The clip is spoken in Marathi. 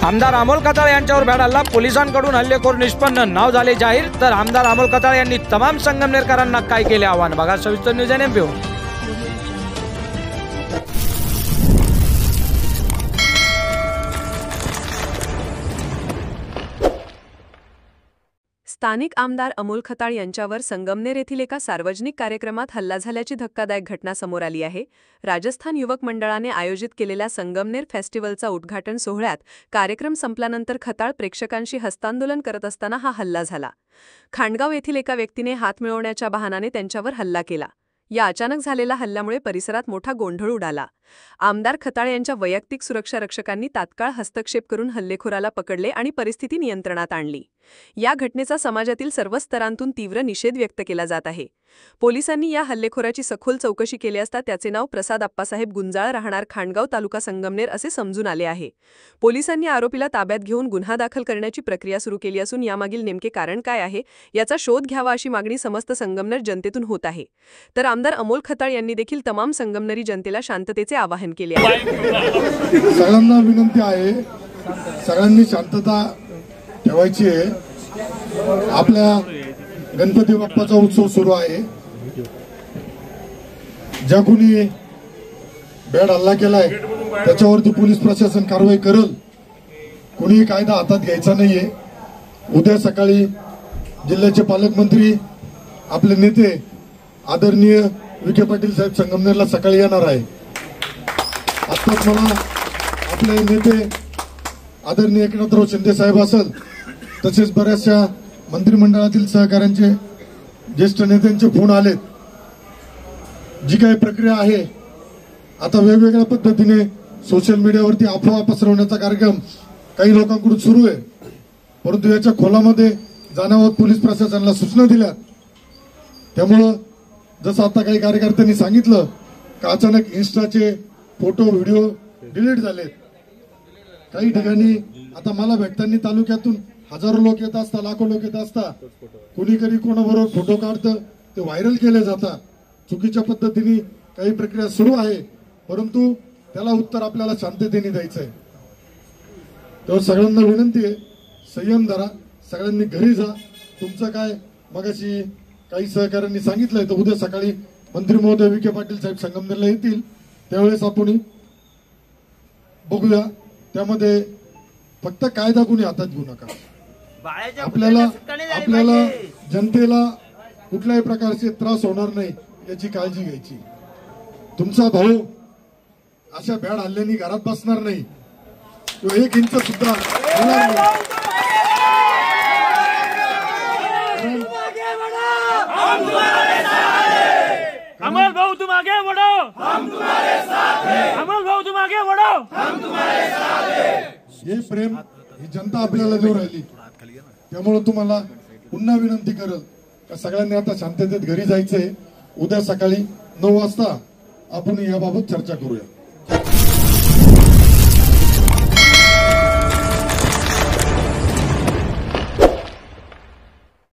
आमदार अमोल खताळ यांच्यावर भ्याड हल्ला, पोलिसांकडून हल्लेखोर निष्पन्न, नाव झाले जाहीर। तर आमदार अमोल खताळ यांनी तमाम संगमनेरकरांना काय केले आवाहन, बघा सविस्तर न्यूज एनएमपी। स्थानिक आमदार अमोल खताळ यांच्यावर संगमनेर येथील एका सार्वजनिक कार्यक्रमात हल्ला झाल्याची धक्कादायक घटना समोर आली आहे। राजस्थान युवक मंडळाने आयोजित केलेल्या संगमनेर फेस्टिवलचा उद्घाटन सोहळ्यात कार्यक्रम संपल्यानंतर खताळ प्रेक्षकांशी हस्तांदोलन करत असताना हा हल्ला झाला। खांडगाव येथील एका व्यक्तीने हात मिळवण्याच्या बहाण्याने त्यांच्यावर हल्ला केला। या अचानक झालेल्या हल्ल्यामुळे परिसरात मोठा गोंधळ उडाला। आमदार खताळ यांच्या वैयक्तिक सुरक्षा रक्षकांनी तात्काळ हस्तक्षेप करून हल्लेखोराला पकडले आणि परिस्थिती नियंत्रणात आणली। या घटनेचा समाजातील सर्व स्तरांतून तीव्र निषेध व्यक्त केला जात आहे। पोलिसांनी या हल्लेखोराची सखोल चौकशी केली असता त्याचे नाव प्रसाद आप्पासाहेब गुंजाळ, राहणार खांडगाव, तालुका संगमनेर असे समजून आले आहे। पोलिसांनी आरोपीला ताब्यात घेऊन गुन्हा दाखल करण्याची प्रक्रिया सुरू केली असून यामागील नेमके कारण काय आहे याचा शोध घ्यावा अशी मागणी समस्त संगमनेर जनतेतून होत आहे। तर आमदार अमोल खताळ यांनी देखील तमाम संगमनेरी जनतेला शांततेचे आवाहन केले आहे। सगळ्यांना विनंती आहे, सगळ्यांनी शांतता ठेवायची आहे। आपल्या गणपती बाप्पाचा उत्सव सुरू आहे। ज्या कोणी भ्याड हल्ला केलाय त्याच्यावरती पोलीस प्रशासन कारवाई करेल। कोणी कायदा हातात घ्यायचा नाहीये। उद्या सकाळी जिल्ह्याचे पालकमंत्री, आपले नेते आदरणीय विखे पाटील साहेब संगमनेरला सकाळी येणार आहे। आत्ताच मला आपले नेते आदरणीय एकनाथराव शिंदे साहेब असेल, तसेच बऱ्याचशा मंत्रिमंडळातील सहकाऱ्यांचे ज्येष्ठ नेत्यांचे फोन आलेत। जी काही प्रक्रिया आहे आता वेगवेगळ्या पद्धतीने सोशल मीडियावरती अफवा पसरवण्याचा कार्यक्रम काही लोकांकडून सुरू आहे, परंतु याच्या खोलामध्ये जाण्यावर पोलीस प्रशासनाला सूचना दिल्या। त्यामुळं जसं आता काही कार्यकर्त्यांनी सांगितलं की अचानक इन्स्टाचे फोटो व्हिडिओ डिलीट झाले। काही ठिकाणी आता मला भेटताना तालुक्यातून हजारो लोक येत असतात, लाखो लोक येत असतात। कोणीकरी कोणाबरोबर फोटो काढतं, ते व्हायरल केले जातात। चुकीच्या पद्धतीने काही प्रक्रिया सुरू आहे, परंतु त्याला उत्तर आपल्याला शांततेने द्यायचं आहे। तर सगळ्यांना विनंती आहे, संयम धरा, सगळ्यांनी घरी जा। तुमचं काय मगाशी काही सहकाऱ्यांनी सांगितलंय तर उद्या सकाळी मंत्री महोदय विखे पाटील साहेब संगमनेरला येतील, त्यावेळेस आपण बघूया। त्यामध्ये फक्त कायदा कोणी हातात घेऊ नका। आपल्याला जनतेला कुठल्याही प्रकारचे त्रास होणार नाही याची काळजी घ्यायची। तुमचा भाऊ अशा भ्याड हल्ल्यानी घरात बसणार नाही, तो 1 इंच सुद्धा होणार नाही। अमोल भाऊ तुम आगे बढ़ो, हम तुम्हारे साथ हैं। अमोल भाऊ तुम आगे बढ़ो, हम तुम्हारे साथ हैं। हे प्रेम ही जनता आपल्याला देऊ राहिली। त्यामुळे तुम्हाला पुन्हा विनंती करेल का सगळ्यांनी आता शांततेत घरी जायचंय। उद्या सकाळी 9 वाजता आपण याबाबत चर्चा करूया।